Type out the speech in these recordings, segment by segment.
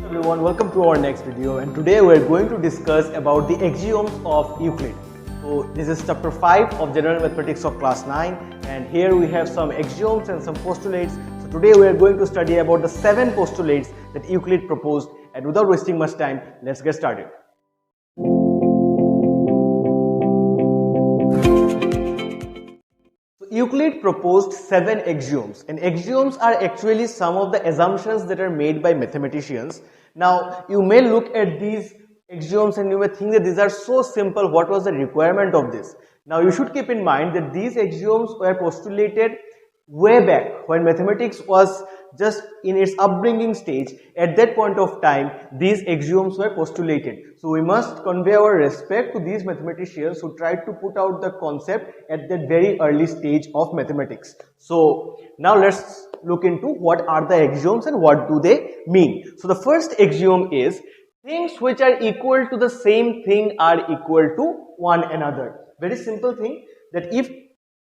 Everyone, welcome to our next video, and today we are going to discuss about the axioms of Euclid. So this is chapter 5 of General Mathematics of class 9, and here we have some axioms and some postulates. So today we are going to study about the 7 postulates that Euclid proposed, and without wasting much time, let's get started. Euclid proposed 7 axioms, and axioms are actually some of the assumptions that are made by mathematicians. Now, you may look at these axioms and you may think that these are so simple, what was the requirement of this? Now, you should keep in mind that these axioms were postulated way back when mathematics was just in its upbringing stage. At that point of time, these axioms were postulated. So we must convey our respect to these mathematicians who tried to put out the concept at that very early stage of mathematics. So now let's look into what are the axioms and what do they mean. So the first axiom is things which are equal to the same thing are equal to one another. Very simple thing, that if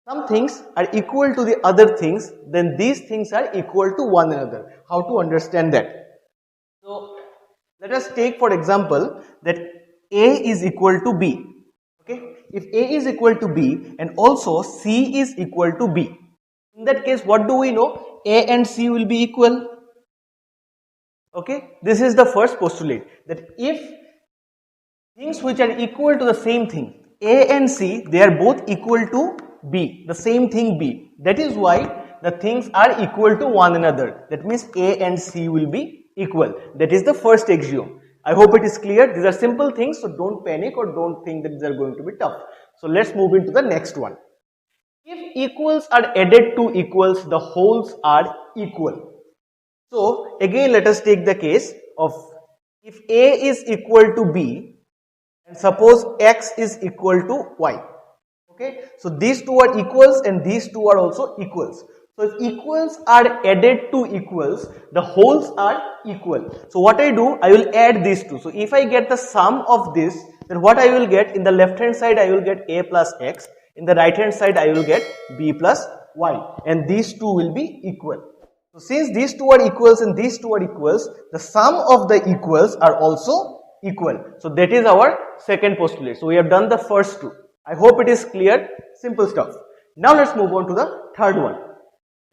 some things are equal to the other things, then these things are equal to one another. How to understand that? So let us take for example that A is equal to B. Okay, if A is equal to B and also C is equal to B, in that case what do we know? A and C will be equal. Okay, this is the first postulate, that if things which are equal to the same thing, A and C, they are both equal to B, the same thing B. That is why the things are equal to one another. That means A and C will be equal. That is the first axiom. I hope it is clear. These are simple things, so don't panic or don't think that these are going to be tough. So let's move into the next one. If equals are added to equals, the wholes are equal. So again, let us take the case of if A is equal to B and suppose X is equal to Y. Okay, so these two are equals and these two are also equals. So if equals are added to equals, the wholes are equal. So what I do, I will add these two. So if I get the sum of this, then what I will get, in the left hand side I will get A plus X, in the right hand side I will get B plus Y, and these two will be equal. So since these two are equals and these two are equals, the sum of the equals are also equal. So that is our second postulate. So we have done the first two. I hope it is clear, simple stuff. Now let's move on to the third one.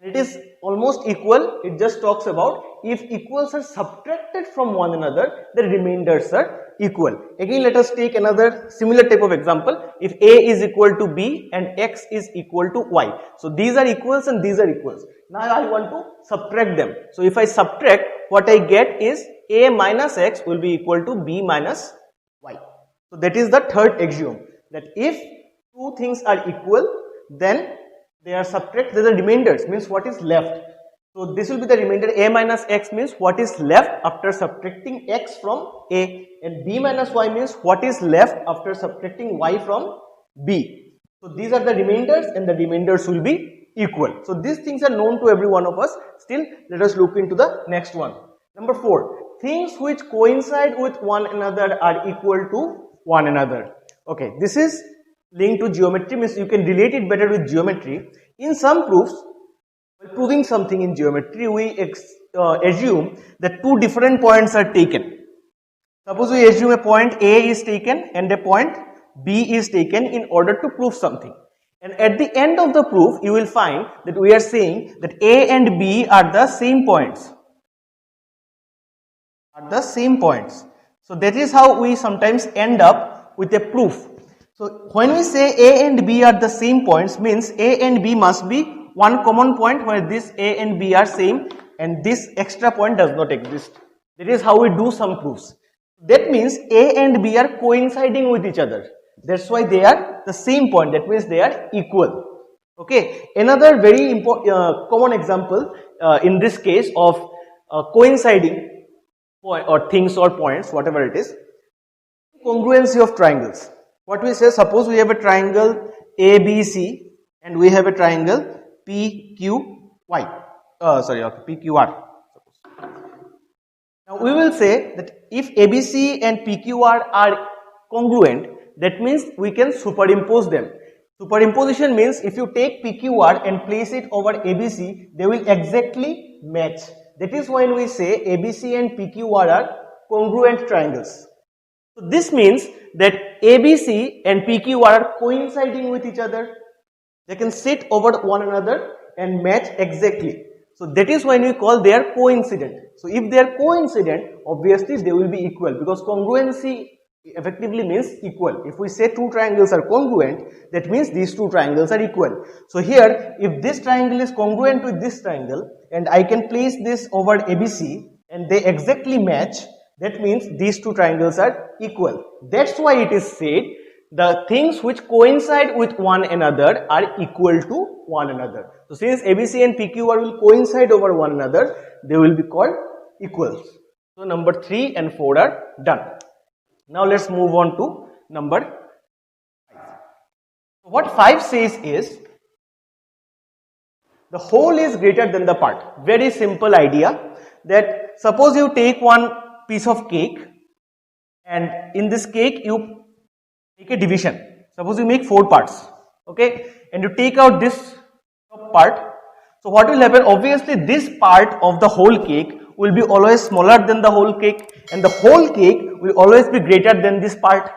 It is almost equal. It just talks about if equals are subtracted from one another, the remainders are equal. Again, let us take another similar type of example. If A is equal to B and X is equal to Y. So these are equals and these are equals. Now I want to subtract them. So if I subtract, what I get is A minus X will be equal to B minus Y. So that is the third axiom, that if two things are equal, then they are subtracted, the remainders means what is left. So this will be the remainder. A minus X means what is left after subtracting X from A, and B minus Y means what is left after subtracting Y from B. So these are the remainders and the remainders will be equal. So these things are known to every one of us. Still, let us look into the next one. Number 4, things which coincide with one another are equal to one another. Okay, this is linked to geometry, means you can relate it better with geometry. In some proofs, while proving something in geometry, we assume that two different points are taken. Suppose we assume a point A is taken and a point B is taken in order to prove something. And at the end of the proof, you will find that we are saying that A and B are the same points. So that is how we sometimes end up with a proof. So when we say A and B are the same points, means A and B must be one common point where this A and B are same and this extra point does not exist. That is how we do some proofs. That means A and B are coinciding with each other. That's why they are the same point. That means they are equal. Okay. Another very important common example in this case of coinciding point or things or points, whatever it is, congruency of triangles. What we say, suppose we have a triangle ABC and we have a triangle PQY. PQR. Now we will say that if ABC and PQR are congruent, that means we can superimpose them. Superimposition means if you take PQR and place it over ABC, they will exactly match. That is when we say ABC and PQR are congruent triangles. So this means that ABC and PQR are coinciding with each other. They can sit over one another and match exactly. So that is when we call they are coincident. So if they are coincident, obviously they will be equal, because congruency effectively means equal. If we say two triangles are congruent, that means these two triangles are equal. So here, if this triangle is congruent with this triangle and I can place this over ABC and they exactly match, that means these two triangles are equal. That's why it is said the things which coincide with one another are equal to one another. So since ABC and PQR will coincide over one another, they will be called equals. So number 3 and 4 are done. Now let's move on to number 5. What 5 says is the whole is greater than the part. Very simple idea, that suppose you take one piece of cake and in this cake you take a division. Suppose you make 4 parts, okay, and you take out this top part. So what will happen? Obviously this part of the whole cake will be always smaller than the whole cake, and the whole cake will always be greater than this part.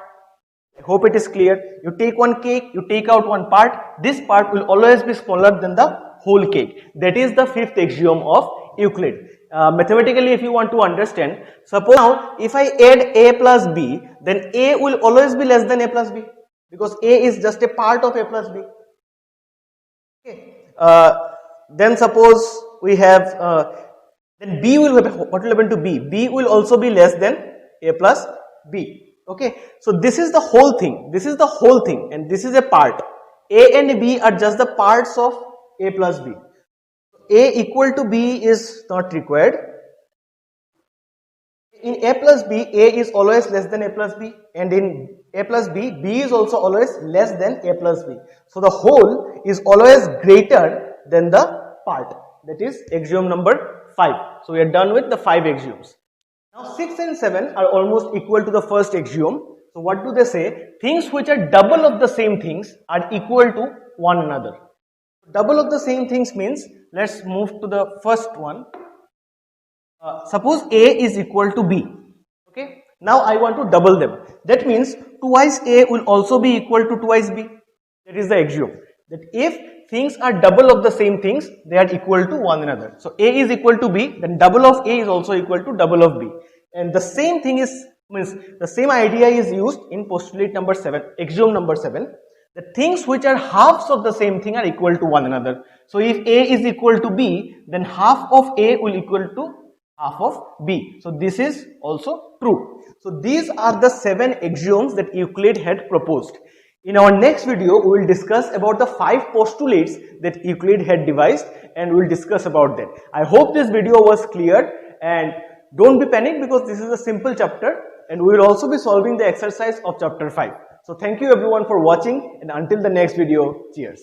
I hope it is clear. You take one cake, you take out one part, this part will always be smaller than the whole cake. That is the 5th axiom of Euclid. Mathematically, if you want to understand, suppose now if I add A plus B, then A will always be less than A plus B, because A is just a part of A plus B. Okay. Then suppose we have then B will happen. What will happen to B? B will also be less than A plus B. Okay. So this is the whole thing. This is the whole thing, and this is a part. A and B are just the parts of A plus B. A equal to B is not required. In A plus B, A is always less than A plus B, and in A plus B, B is also always less than A plus B. So the whole is always greater than the part. That is axiom number 5. So we are done with the 5 axioms. Now 6 and 7 are almost equal to the first axiom. So what do they say? Things which are double of the same things are equal to one another. Double of the same things means, let's move to the first one. Suppose A is equal to B. Okay. Now I want to double them. That means twice A will also be equal to twice B. That is the axiom. That if things are double of the same things, they are equal to one another. So A is equal to B, then double of A is also equal to double of B. And the same thing is, means the same idea is used in postulate number 7, axiom number 7. The things which are halves of the same thing are equal to one another. So if A is equal to B, then half of A will equal to half of B. So this is also true. So these are the 7 axioms that Euclid had proposed. In our next video, we will discuss about the 5 postulates that Euclid had devised, and we will discuss about that. I hope this video was clear, and don't be panicked, because this is a simple chapter, and we will also be solving the exercise of chapter 5. So thank you everyone for watching, and until the next video, cheers.